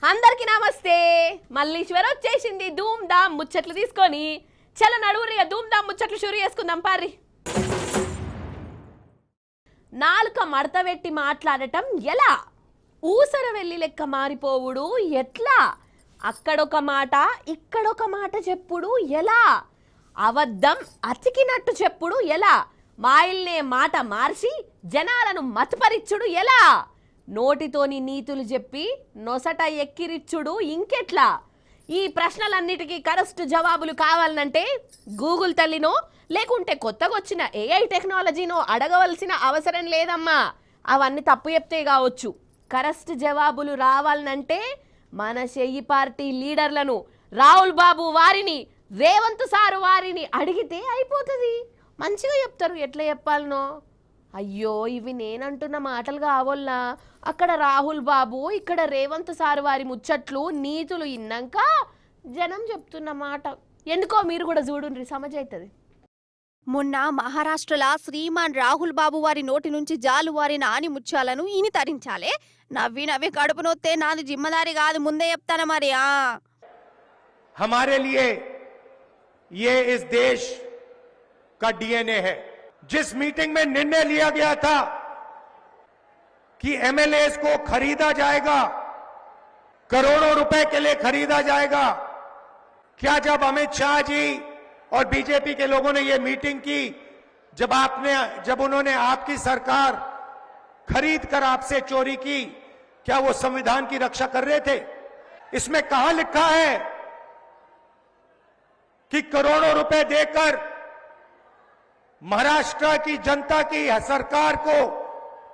అందరికి నమస్తే. మల్లీశ్వర్ వచ్చేసింది ధూమ్ ధామ్ ముచ్చట్లు తీసుకొని. చల నడువురిగా ధూమ్ ధామ్ ముచ్చట్లు షురు చేసుకుందాం పారి. నాలుక మడత పెట్టి మాట్లాడటం ఎలా? ఊసర వెళ్ళి లెక్క మారిపోవుడు ఎట్లా? అక్కడొక మాట ఇక్కడొక మాట చెప్పుడు ఎలా? అబద్ధం అతికినట్టు చెప్పుడు ఎలా? మాయిల్నే మాట మార్చి జనాలను మతపరిచ్చుడు ఎలా? నోటితోని నీతులు చెప్పి నొసట ఎక్కిరిచ్చుడు ఇంకెట్లా? ఈ ప్రశ్నలన్నిటికీ కరెక్ట్ జవాబులు కావాలంటే గూగుల్ తల్లినో లేకుంటే కొత్తగా వచ్చిన ఏఐ టెక్నాలజీనో అడగవలసిన అవసరం లేదమ్మా. అవన్నీ తప్పు చెప్తే కావచ్చు. కరెక్ట్ జవాబులు రావాలంటే మన చెయ్యి పార్టీ లీడర్లను, రాహుల్ బాబు వారిని, రేవంత్ సారు వారిని అడిగితే అయిపోతుంది. మంచిగా చెప్తారు ఎట్లా చెప్పాలనో. అయ్యో ఇవి నేనంటున్న మాటలు కావాలా? అక్కడ రాహుల్ బాబు ఇక్కడ రేవంత్ సార్ వారి ముచ్చట్లు నీతులు ఇన్నాక జనం చెప్తున్న మాట ఎందుకో మీరు కూడా చూడుండ్రి, సమజైతుంది. మొన్న మహారాష్ట్రలో శ్రీమాన్ రాహుల్ బాబు వారి నోటి నుంచి జాలువారి నాని ముత్యాలను ఇని తరించాలే. నవ్వి నవ్వి కడుపు నొత్తే నాది జిమ్మదారి కాదు, ముందే చెప్తాను మరి. हमारे लिए ये इस देश का डीएनए है. जिस मीटिंग में निर्णय लिया गया था कि एमएलएस को खरीदा जाएगा, करोड़ों रुपए के लिए खरीदा जाएगा, क्या जब अमित शाह जी और बीजेपी के लोगों ने ये मीटिंग की, जब उन्होंने आपकी सरकार खरीद कर आपसे चोरी की, क्या वो संविधान की रक्षा कर रहे थे? इसमें कहां लिखा है कि करोड़ों रुपए देकर महाराष्ट्र की जनता की सरकार को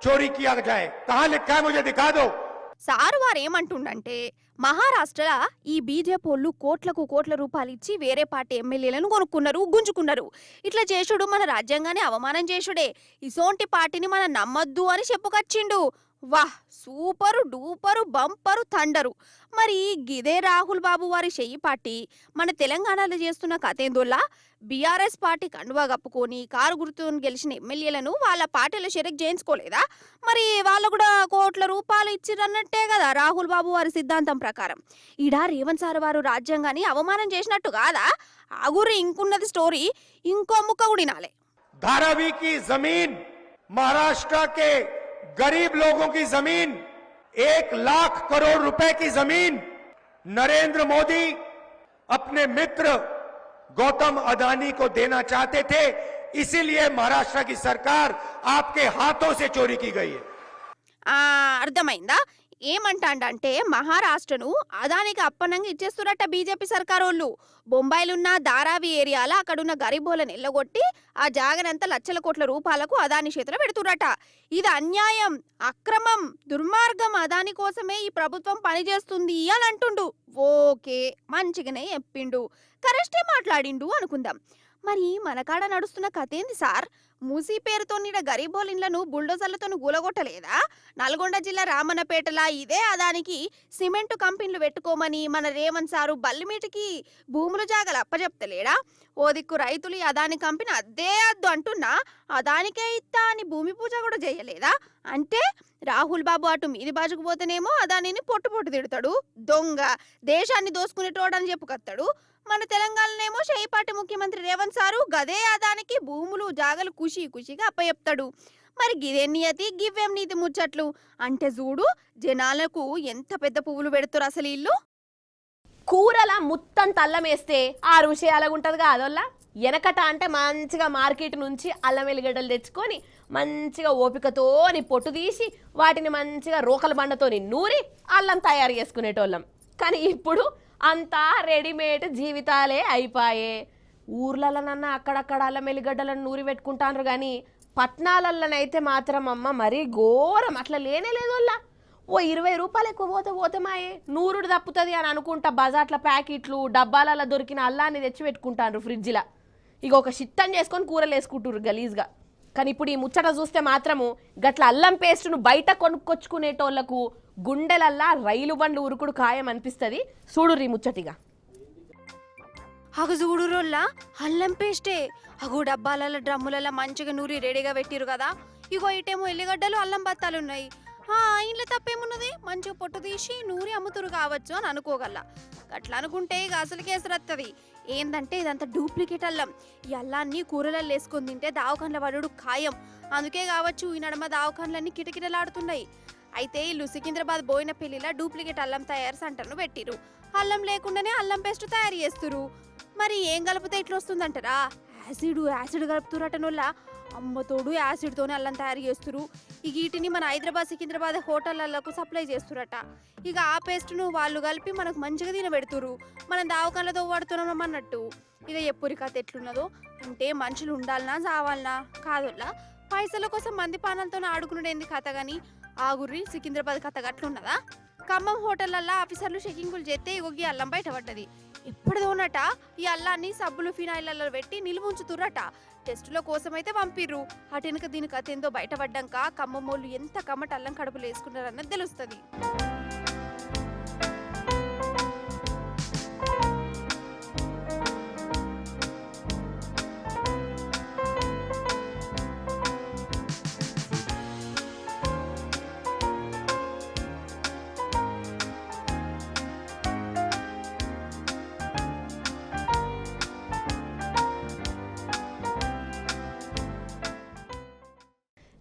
चोरी किया जाए? कहां लिखा है? मुझे दिखा दो. సారు వారేమంటుండంటే మహారాష్ట్రలో ఈ బీజేపీ కోట్లకు కోట్ల రూపాయలు ఇచ్చి వేరే పార్టీ ఎమ్మెల్యేలను కొనుక్కున్నారు, గుంజుకున్నారు. ఇట్లా చేసుడు మన రాజ్యాంగాన్ని అవమానం చేసుడే. ఇసోంటి పార్టీని మనం నమ్మద్దు అని చెప్పుకొచ్చిండు. వాహ్, సూపరు డూపరు బంపరు థండరు. మరి గిదే రాహుల్ బాబు వారి చెయ్యి పార్టీ మన తెలంగాణలో చేస్తున్న కథేందోల్లా? బీఆర్ఎస్ పార్టీ కండువా కప్పుకొని కారు గుర్తుని గెలిచిన ఎమ్మెల్యేలను వాళ్ళ పార్టీలో షెరెక్ చేయించుకోలేదా? మరి వాళ్ళు కూడా కోట్ల రూపాయలు ఇచ్చిరన్నట్టే కదా రాహుల్ బాబు వారి సిద్ధాంతం ప్రకారం. ఈడ రేవంత్ సార్ వారు రాజ్యాంగాన్ని అవమానం చేసినట్టు కాదా? ఆగురి, ఇంకున్నది స్టోరీ, ఇంకో ముక్క ఉడినాలే. धारावी की जमीन, महाराष्ट्र के गरीब लोगों की जमीन, 1 लाख करोड़ रुपए की जमीन नरेंद्र मोदी अपने मित्र गौतम अदानी को देना चाहते थे. इसीलिए महाराष्ट्र की सरकार आपके हाथों से चोरी की गई है. అర్థమైందా? ఏమంటాండంటే మహారాష్ట్రను అదానికి అప్పనంగా ఇచ్చేస్తున్నట్ట బీజేపీ సర్కారోళ్ళు. బొంబాయిలున్న ధారావి ఏరియాలో అక్కడున్న గరీబోలను ఎల్లగొట్టి ఆ జాగనంతా లక్షల కోట్ల రూపాయలకు అదాని చేతిలో పెడుతున్నట. ఇది అన్యాయం, అక్రమం, దుర్మార్గం. అదాని కోసమే ఈ ప్రభుత్వం పనిచేస్తుంది అని అంటుండు. ఓకే, మంచిగానే చెప్పిండు, కరెక్టే మాట్లాడిండు అనుకుందాం. మరి మనకాడ నడుస్తున్న కథేంది సార్? మూసీ పేరుతో నీడ గరీబోల్ ఇండ్లను బుల్డోజర్లతో గూలగొట్టలేదా? నల్గొండ జిల్లా రామన్నపేటలా ఇదే అదానికి సిమెంటు కంపెనీలు పెట్టుకోమని మన రేవంత్ సారు బల్లిమీటికి భూములు జాగలు అప్పచెప్తలేడా? ఓ దిక్కు రైతులు ఈ అదాని కంపెనీ అద్దే అద్దు అంటున్నా అదానికే ఇత్తా అని భూమి పూజ కూడా చేయలేదా? అంటే రాహుల్ బాబు అటు మీది బాజుకు పోతేనేమో అదానిని పొట్టు తిడతాడు, దొంగ, దేశాన్ని దోసుకునేటోడని చెప్పుకొస్తాడు. మన తెలంగాణనేమో షేయిపాటి ముఖ్యమంత్రి రేవంత్ సారు గదే అదానికి భూములు జాగలు ఖుషిగా అప్పచెప్తాడు. మరి గిదేం నియతి, గివ్వేం నీతి ముచ్చట్లు అంటే చూడు, జనాలకు ఎంత పెద్ద పువ్వులు పెడుతారు అసలు ఇల్లు. కూరల ముత్తం తల్లం వేస్తే 6 విషయాలుగా ఉంటుంది కాదోల్లా. వెనకట అంటే మంచిగా మార్కెట్ నుంచి అల్లం వెల్లిగడ్డలు తెచ్చుకొని మంచిగా ఓపికతోని పొట్టు తీసి వాటిని మంచిగా రోకల బండతోని నూరి అల్లం తయారు చేసుకునేటోళ్ళం. కానీ ఇప్పుడు అంతా రెడీమేడ్ జీవితాలే అయిపోయే. ఊర్లలోనన్నా అక్కడక్కడ అల్లం వెల్లిగడ్డలను నూరి పెట్టుకుంటారు, కానీ పట్నాలలోనైతే మాత్రం అమ్మ మరీ ఘోరం. అట్లా లేనే లేదోల్లా. ఓ 20 రూపాయలు ఎక్కువ పోతే మాయే నూరుడు తప్పుతుంది అని అనుకుంటా బజార్ల ప్యాకెట్లు డబ్బాలలో దొరికిన అల్లాన్ని తెచ్చి పెట్టుకుంటారు ఫ్రిడ్జ్లో. ఇక ఒక షిట్టం చేసుకొని కూరలు వేసుకుంటారు గలీజ్గా. కానీ ఇప్పుడు ఈ ముచ్చట చూస్తే మాత్రము గట్ల అల్లం పేస్టును బయట కొనుక్కొచ్చుకునేటోళ్లకు గుండెలల్లా రైలు బండ్లు ఉరుకుడు ఖాయం అనిపిస్తుంది. చూడుర్రీ ముచ్చటిగా. అగు చూడు రోల్లా అల్లం పేస్టే. అగు డబ్బాలలో డ్రమ్ములలో మంచిగా నూరి రెడీగా పెట్టిరు కదా. ఇగో ఇటేమో ఎల్లిగడ్డలు అల్లం బత్తాలు ఉన్నాయి. ఇంట్లో తప్పేమున్నది, మంచిగా పొట్టు తీసి నూరి అమ్ముతురు కావచ్చు అని అనుకోగల. అట్లా అనుకుంటే ఇక అసలు కేసు రత్తది. ఏందంటే ఇదంతా డూప్లికేట్ అల్లం. ఈ అల్లాన్ని కూరలలో వేసుకొని తింటే దావకాన్ల పడుడు ఖాయం. అందుకే కావచ్చు ఈ నడమ దావకాన్లన్నీ కిటకిటలాడుతున్నాయి. అయితే వీళ్ళు సికింద్రాబాద్ బోయిన పెళ్లిలా డూప్లికేట్ అల్లం తయారు సెంటర్ను పెట్టిరు. అల్లం లేకుండానే అల్లం పేస్ట్ తయారు చేస్తురు. మరి ఏం కలిపితే ఇట్లా వస్తుందంటారా? యాసిడ్ కలుపుతురటనోళ్ళ. అమ్మతోడు యాసిడ్తోనే అల్లం తయారు చేస్తురు. ఇక వీటిని మన హైదరాబాద్ సికింద్రాబాద్ హోటళ్లకు సప్లై చేస్తురట. ఇక ఆ పేస్ట్ను వాళ్ళు కలిపి మనకు మంచిగా తినబెడుతురు. మనం దావకాన్లతో వాడుతున్నాం అన్నట్టు. ఇక ఎప్పురి కథ ఎట్లున్నదో అంటే మనుషులు ఉండాలనా చావాలనా కాదోళ్ళ. పైసల కోసం మంది పానాలతో ఆడుకునేది కథ గాని ఆగుర్రి సికింద్రాబాద్ కథ గట్లున్నదా? ఖమ్మం హోటళ్లల్లో ఆఫీసర్లు చెకింగులు చేస్తే ఇగొగ్గి అల్లం బయటపడ్డది. ఇప్పటిదోనట ఈ అల్లాన్ని సబ్బులు ఫినాయిల్లో పెట్టి నిలువ ఉంచుతుర్రట. టెస్టుల కోసమైతే పంపిర్రు. అటెనక దీని కథ ఏందో బయటపడ్డాక ఖమ్మమోళ్ళు ఎంత కమ్మట అల్లం కడుపులు వేసుకున్నారన్నది తెలుస్తుంది.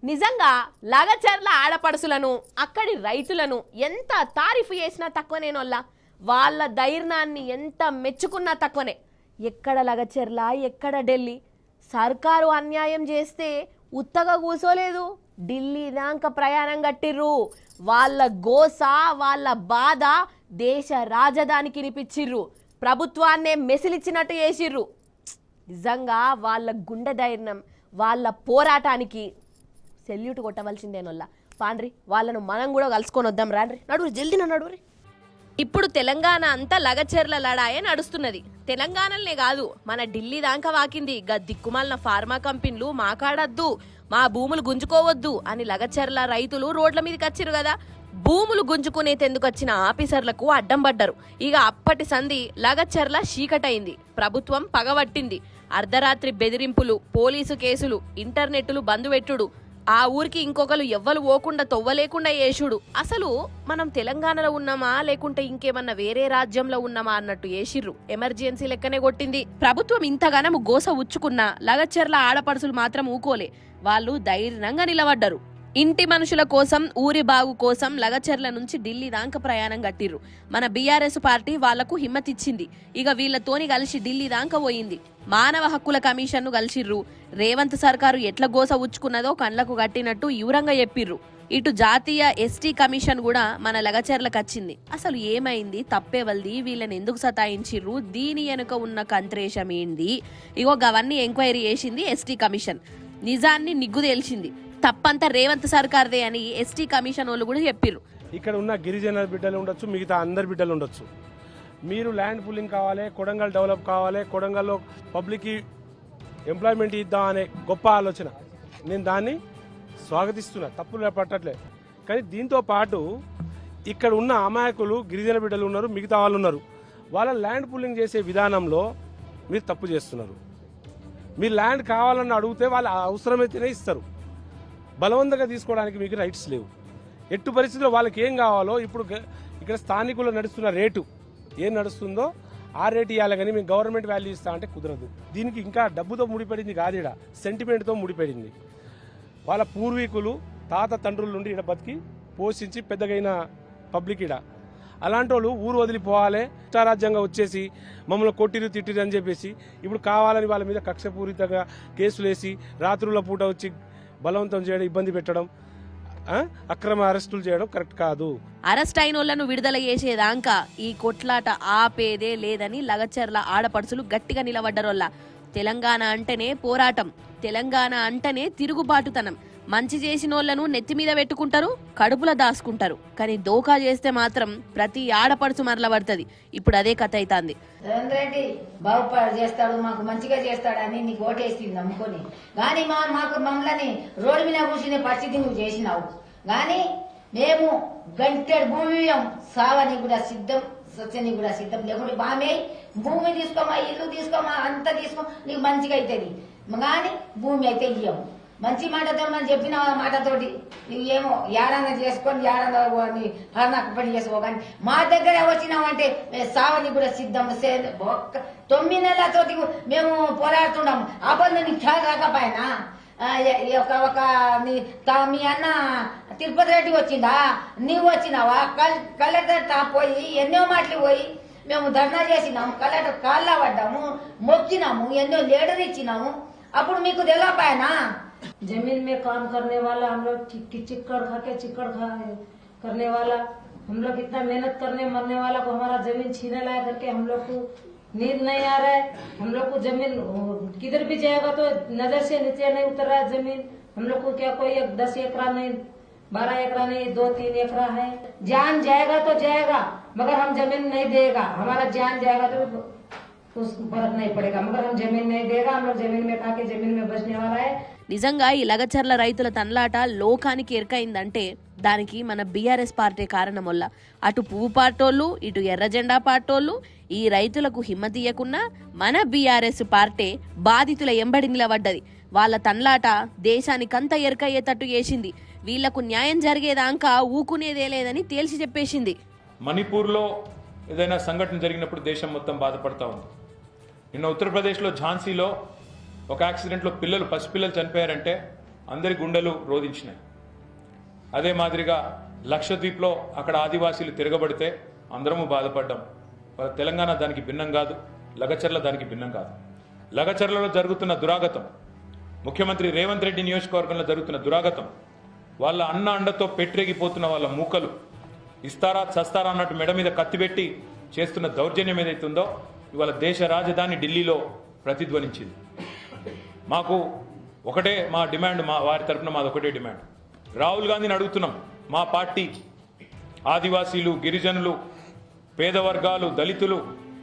నిజంగా లగచర్ల ఆడపడుసులను అక్కడి రైతులను ఎంత తారీఫు చేసినా తక్కువనేనోళ్ళ. వాళ్ళ ధైర్యాన్ని ఎంత మెచ్చుకున్నా తక్కువనే. ఎక్కడ లగచర్ల ఎక్కడ ఢిల్లీ. సర్కారు అన్యాయం చేస్తే ఉత్తగా కూసోలేదు, ఢిల్లీ దాకా ప్రయాణం కట్టిర్రు. వాళ్ళ గోస వాళ్ళ బాధ దేశ రాజధానికి వినిపించిర్రు. ప్రభుత్వాన్నే మెసిలిచ్చినట్టు చేసిర్రు. నిజంగా వాళ్ళ గుండె ధైర్యం వాళ్ళ పోరాటానికి సెల్యూట్ కొట్టవలసిందేనోళ్ళ. పాండ్రి వాళ్ళను మనం కూడా కలుసుకొని వద్దాం. రాండ్రి, నడువురి, జల్దిన నడువురి. ఇప్పుడు తెలంగాణ అంతా లగచర్ల లడాయే నడుస్తున్నది. తెలంగాణలనే కాదు మన ఢిల్లీ దాకా వాకింది. దిక్కుమాలిన ఫార్మా కంపెనీలు మాకాడద్దు, మా భూములు గుంజుకోవద్దు అని లగచర్ల రైతులు రోడ్ల మీదకి వచ్చిరు కదా. భూములు గుంజుకునేందుకు వచ్చిన ఆఫీసర్లకు అడ్డం పడ్డారు. ఇక అప్పటి సంధి లగచర్ల చీకటైంది. ప్రభుత్వం పగబట్టింది. అర్ధరాత్రి బెదిరింపులు, పోలీసు కేసులు, ఇంటర్నెట్లు బంద్ పెట్టుడు, ఆ ఊరికి ఇంకొకరు ఎవ్వరు పోకుండా తొవ్వలేకుండా వేసుడు. అసలు మనం తెలంగాణలో ఉన్నామా లేకుంటే ఇంకేమన్నా వేరే రాజ్యంలో ఉన్నామా అన్నట్టు వేసిర్రు. ఎమర్జెన్సీ లెక్కనే కొట్టింది. ప్రభుత్వం ఇంతగానము గోస ఉచ్చుకున్నా లగచర్ల ఆడపడుసులు మాత్రం ఊకోలే. వాళ్ళు ధైర్యంగా నిలబడ్డారు. ఇంటి మనుషుల కోసం, ఊరి బాగు కోసం లగచర్ల నుంచి ఢిల్లీ దాకా ప్రయాణం కట్టిర్రు. మన బీఆర్ఎస్ పార్టీ వాళ్లకు హిమ్మతిచ్చింది. ఇక వీళ్లతోని కలిసి ఢిల్లీ దాకా పోయింది. మానవ హక్కుల కమిషన్ ను కలిసిర్రు. రేవంత్ సర్కారు ఎట్ల గోస ఉచ్చుకున్నదో కండ్లకు కట్టినట్టు యువరంగా చెప్పిర్రు. ఇటు జాతీయ ఎస్టీ కమిషన్ కూడా మన లగచర్లకు వచ్చింది. అసలు ఏమైంది, తప్పేవల్ది, వీళ్ళని ఎందుకు సతాయించిర్రు, దీని వెనుక ఉన్న కంత్రేషం ఏంది, ఇగో గవన్నీ ఎంక్వైరీ చేసింది ఎస్టీ కమిషన్. నిజాన్ని నిగ్గు తేల్చింది. తప్పంతా రేవంత్ సర్కార్దే అని ఎస్టీ కమిషన్ వాళ్ళు కూడా చెప్పిర్రు. ఇక్కడ ఉన్న గిరిజన బిడ్డలు ఉండొచ్చు, మిగతా అందరి బిడ్డలు ఉండొచ్చు. మీరు ల్యాండ్ పూలింగ్ కావాలి, కొడంగల్ డెవలప్ కావాలి, కొడంగల్లో పబ్లిక్ ఎంప్లాయ్మెంట్ ఇద్దాం అనే గొప్ప ఆలోచన. నేను దాన్ని స్వాగతిస్తున్నా, తప్పులు పట్టట్లే. కానీ దీంతో పాటు ఇక్కడ ఉన్న అమాయకులు గిరిజన బిడ్డలు ఉన్నారు, మిగతా వాళ్ళు ఉన్నారు. వాళ్ళ ల్యాండ్ పూలింగ్ చేసే విధానంలో మీరు తప్పు చేస్తున్నారు. మీరు ల్యాండ్ కావాలని అడిగితే వాళ్ళు అవసరమైతేనే ఇస్తారు. బలవంతంగా తీసుకోవడానికి మీకు రైట్స్ లేవు. ఎట్టు పరిస్థితుల్లో వాళ్ళకి ఏం కావాలో ఇప్పుడు ఇక్కడ స్థానికులు నడుస్తున్న రేటు ఏం నడుస్తుందో ఆ రేటు ఇవ్వాలి. కానీ మేము గవర్నమెంట్ వాల్యూ ఇస్తా అంటే కుదరదు. దీనికి ఇంకా డబ్బుతో ముడిపడింది కాదు, ఇక్కడ సెంటిమెంట్తో ముడిపడింది. వాళ్ళ పూర్వీకులు తాత తండ్రుల నుండి ఇక్కడ బతికి పోషించి పెద్దగైన పబ్లిక్ ఇక్కడ. అలాంటి వాళ్ళు ఊరు వదిలిపోవాలి, ఇష్టారాజ్యంగా వచ్చేసి మమ్మల్ని కొట్టిరు తిట్టిరు అని చెప్పేసి ఇప్పుడు కావాలని వాళ్ళ మీద కక్షపూరితంగా కేసులు వేసి రాత్రుల పూట వచ్చి బలవంతం చేయడం, ఇబ్బంది పెట్టడం, అక్రమ అరెస్టులు చేయడం కరెక్ట్ కాదు. అరెస్ట్ అయిన వాళ్లను విడుదల చేసేదాకా ఈ కొట్లాట ఆపేదే లేదని లగచర్ల ఆడపడుసులు గట్టిగా నిలబడ్డరోళ్ళ. తెలంగాణ అంటేనే పోరాటం, తెలంగాణ అంటేనే తిరుగుబాటుతనం. మంచి చేసినోళ్లను నెత్తి మీద పెట్టుకుంటారు, కడుపుల దాసుకుంటారు. కానీ దోకా చేస్తే మాత్రం ప్రతి ఆడపడుచు మరలబడుతుంది. ఇప్పుడు అదే కథ అవుతుంది. రేవంత్ రెడ్డి బాగుపడు చేస్తాడు, మాకు మంచిగా చేస్తాడని నీకు ఓటేసింది నమ్ముకొని. కానీ మాకు మమ్మల్ని రోడ్డు మీద కూర్చునే పరిస్థితి నువ్వు చేసినావు. కానీ మేము గంటెడు భూమి సావని కూడా సిద్ధం, సత్యని కూడా సిద్ధం. లేకుంటే బామే భూమి తీసుకోమా, ఇల్లు తీసుకోమా, అంత తీసుకో, నీకు మంచిగా అవుతుంది. కానీ భూమి అయితే ఇయ్యము. మంచి మాటతో మనం చెప్పిన మాటతోటి నువ్వు ఏమో ఏడన్నా చేసుకొని ఏడన్నా పర్ణాకు పని చేసుకో కానీ మా దగ్గర వచ్చినామంటే సావని కూడా సిద్ధం 9 నెలలతోటి మేము పోరాడుతున్నాము అప్పుడు నీకు ఖ్యాల్ రాకపోయినా మీ అన్న తిరుపతి రెడ్డి వచ్చిందా నీవు వచ్చినావా కలెక్టర్ పోయి ఎన్నో మాటలు పోయి మేము ధర్నా చేసినాము కలెక్టర్ కాళ్ళ పడ్డాము మొక్కినాము ఎన్నో లీడర్ ఇచ్చినాము అప్పుడు మీకు తెలియపాయనా जमीन में काम करने वाला हम लोग चिक्कड़ खा करने वाला हम लोग इतना मेहनत करने मरने वाला को हमारा जमीन छीने लाया करके हम लोग को नींद नहीं आ रहा है। हम लोग को जमीन किधर भी जाएगा तो नजर से नीचे नहीं उतर रहा है जमीन। हम लोग को क्या कोई 10 एकड़ा नहीं 12 एकड़ा नहीं 2-3 एकड़ा है। जान जाएगा तो जाएगा मगर हम जमीन नहीं देगा। हमारा जान जाएगा तो कुछ फर्क नहीं पड़ेगा मगर हम जमीन नहीं देगा। हम लोग जमीन में खा के जमीन में बचने वाला है। నిజంగా ఈ లగచర్ల రైతుల తన్లాట లోకానికి ఎరకైందంటే దానికి మన బీఆర్ఎస్ పార్టీ కారణం వల్ల అటు పువ్వు పార్టోళ్ళు ఇటు ఎర్ర జెండా పార్టోళ్ళు ఈ రైతులకు హిమ్మతీయకున్నా మన బీఆర్ఎస్ పార్టీ బాధితుల ఎంబడి నిలబడ్డది. వాళ్ళ తన్లాట దేశానికంతా ఎరకయ్యేటట్టు చేసింది. వీళ్లకు న్యాయం జరిగేదాకా ఊకునేదే లేదని తేల్చి చెప్పేసింది. మణిపూర్లో ఏదైనా సంఘటన జరిగినప్పుడు దేశం మొత్తం బాధపడతా ఉంది. నిన్న ఉత్తరప్రదేశ్లో ఝాన్సీలో ఒక యాక్సిడెంట్లో పసిపిల్లలు చనిపోయారంటే అందరి గుండెలు రోధించినాయి. అదే మాదిరిగా లక్షద్వీప్లో అక్కడ ఆదివాసీలు తిరగబడితే అందరము బాధపడ్డాం. తెలంగాణ దానికి భిన్నం కాదు, లగచర్ల దానికి భిన్నం కాదు. లగచర్లలో జరుగుతున్న దురాగతం, ముఖ్యమంత్రి రేవంత్ రెడ్డి నియోజకవర్గంలో జరుగుతున్న దురాగతం, వాళ్ళ అన్న అండతో పెట్టిరేగిపోతున్న వాళ్ళ మూకలు ఇస్తారా చస్తారా అన్నట్టు మెడ మీద కత్తిపెట్టి చేస్తున్న దౌర్జన్యం ఏదైతుందో ఇవాళ దేశ రాజధాని ఢిల్లీలో ప్రతిధ్వనించింది. మాకు ఒకటే మా డిమాండ్, వారి తరఫున మాది ఒకటే డిమాండ్. రాహుల్ గాంధీని అడుగుతున్నాం, మా పార్టీ ఆదివాసీలు, గిరిజనులు, పేద వర్గాలు, దళితులు,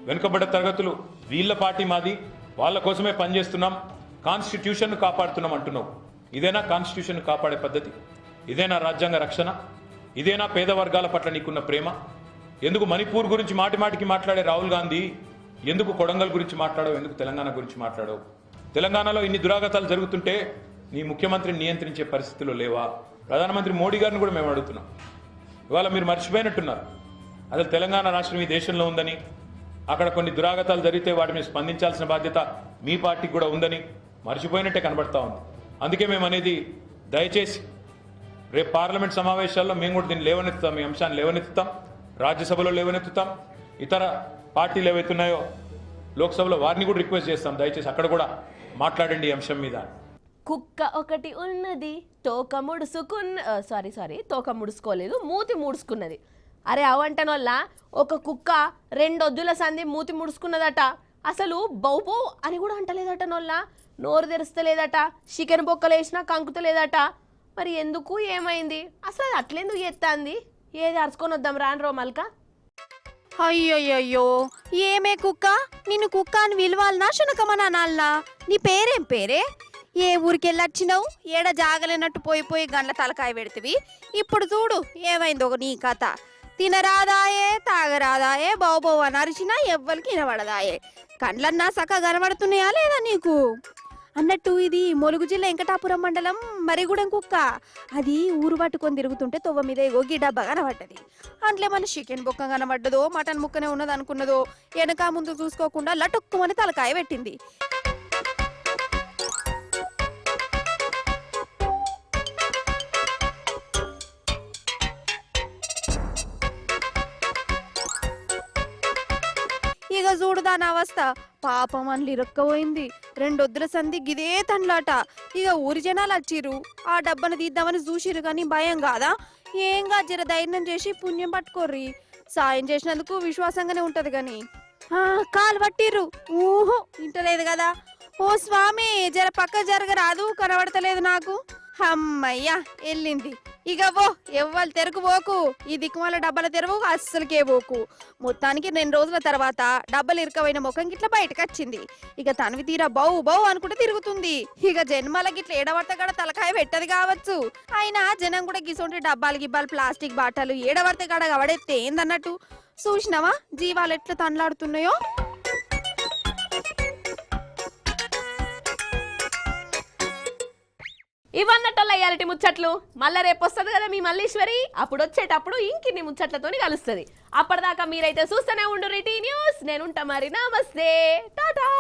వెనుకబడ్డ తరగతులు వీళ్ళ పార్టీ మాది, వాళ్ళ కోసమే పనిచేస్తున్నాం, కాన్స్టిట్యూషన్ను కాపాడుతున్నాం అంటున్నావు. ఇదేనా కాన్స్టిట్యూషన్ కాపాడే పద్ధతి? ఇదేనా రాజ్యాంగ రక్షణ? ఇదేనా పేద వర్గాల పట్ల నీకున్న ప్రేమ? ఎందుకు మణిపూర్ గురించి మాటిమాటికి మాట్లాడే రాహుల్ గాంధీ ఎందుకు కొడంగల్ గురించి మాట్లాడవు? ఎందుకు తెలంగాణ గురించి మాట్లాడవు? తెలంగాణలో ఇన్ని దురాగతాలు జరుగుతుంటే నీ ముఖ్యమంత్రిని నియంత్రించే పరిస్థితుల్లో లేవా? ప్రధానమంత్రి మోడీ గారిని కూడా మేము అడుగుతున్నాం. ఇవాళ మీరు మర్చిపోయినట్టున్నారు అసలు తెలంగాణ రాష్ట్రం ఈ దేశంలో ఉందని, అక్కడ కొన్ని దురాగతాలు జరిగితే వాటి మీద స్పందించాల్సిన బాధ్యత మీ పార్టీకి కూడా ఉందని మర్చిపోయినట్టే కనబడతా ఉంది. అందుకే మేము అనేది, దయచేసి రేపు పార్లమెంట్ సమావేశాల్లో మేము కూడా దీన్ని లేవనెత్తుతాం, ఈ అంశాన్ని లేవనెత్తుతాం, రాజ్యసభలో లేవనెత్తుతాం, ఇతర పార్టీలు ఏవైతున్నాయో లోక్సభలో వారిని కూడా రిక్వెస్ట్ చేస్తాం, దయచేసి అక్కడ కూడా మాట్లాడండి ఈ అంశం మీద. కుక్క ఒకటి ఉన్నది తోక ముడుచుకోలేదు, మూతి ముడుచుకున్నది. అరే అవంటన్ వల్ల ఒక కుక్క 2 వద్దుల సంధి మూతి ముడుచుకున్నదట. అసలు బౌబో అని కూడా అంటలేదట, నొల్ల నోరు తెరుస్తలేదట, చికెన్ బొక్కలు వేసినా కంకుతలేదట. మరి ఎందుకు, ఏమైంది అసలు? అది అట్లెందుకు ఎత్తాంది? ఏది అరుచుకొని వద్దాం రాను రోమల్క. అయ్యయ్యో, ఏమే కుక్క? నిన్ను కుక్క అని విలువాలనా శునకమని అనాలనా? నీ పేరేం పేరే? ఏ ఊరికెళ్ళొచ్చినావు? ఏడ జాగలేనట్టు పోయి గండ్ల తలకాయ పెడితివి. ఇప్పుడు చూడు ఏమైందో నీ కథ. తినరాదాయే, తాగరాదాయే, బావు అని అరిచినా ఎవ్వరికి వినబడదాయే. కండ్లన్నా సక్క కనబడుతున్నాయా లేదా నీకు? అన్నట్టు ఇది ములుగు జిల్లా వెంకటాపురం మండలం మరిగూడెం కుక్క. అది ఊరు పట్టుకొని తిరుగుతుంటే తొవ్వ మీద ఎగోగి డబ్బా కనబడ్డది. అంట్లే మన చికెన్ బొక్క కనబడ్డదో మటన్ ముక్కనే ఉన్నది అనుకున్నదో వెనక ముందు చూసుకోకుండా లటుక్కుమని తలకాయ పెట్టింది. ఇక చూడు దాని అవస్థ. పాపం అని ఇరక్కపోయింది. 2 వద్దుల సంధి గిదే తండ్లాట. ఇక ఊరి జనాలు వచ్చిర్రు, ఆ డబ్బను తీద్దామని చూసిరు కానీ భయం కాదా? ఏంగా జర ధైర్యం చేసి పుణ్యం పట్టుకోర్రి. సాయం చేసినందుకు విశ్వాసంగానే ఉంటది గాని. కాలు పట్టిర్రు, ఊహో ఇంటలేదు కదా. ఓ స్వామి, జర పక్క జరగరాదు, కనబడతలేదు నాకు. అమ్మయ్యా వెళ్ళింది. ఇక పో, ఎవ్వరు తెరకు పోకు. ఈ దిక్కుమాల డబ్బాల తెరవు అస్సలకే పోకు. మొత్తానికి 2 రోజుల తర్వాత డబ్బలు ఇరుకమైన ముఖం గిట్ల బయటకు వచ్చింది. ఇక తనవి తీరా బౌ అనుకుంటే తిరుగుతుంది. ఇక జన్మల గిట్ల ఏడవర్త గడ తలకాయ పెట్టది కావచ్చు. అయినా జనం కూడా గిసొంటి డబ్బాలు గిబ్బాలు ప్లాస్టిక్ బాటలు ఏడవర్త గడ గవడెత్తే ఏందన్నట్టు. చూసినావా జీవాలు ఎట్లా తనలాడుతున్నాయో? ఇవన్నట్టోళ్ళ ఇయాలిటీ ముచ్చట్లు. మళ్ళీ రేపు వస్తుంది కదా మీ మల్లీశ్వరి, అప్పుడు వచ్చేటప్పుడు ఇంకిన్ని ముచ్చట్లతోని కలుస్తుంది. అప్పటిదాకా మీరైతే చూస్తూనే ఉండు రిటీ న్యూస్. నేనుంటా మరి, నమస్తే, టాటా.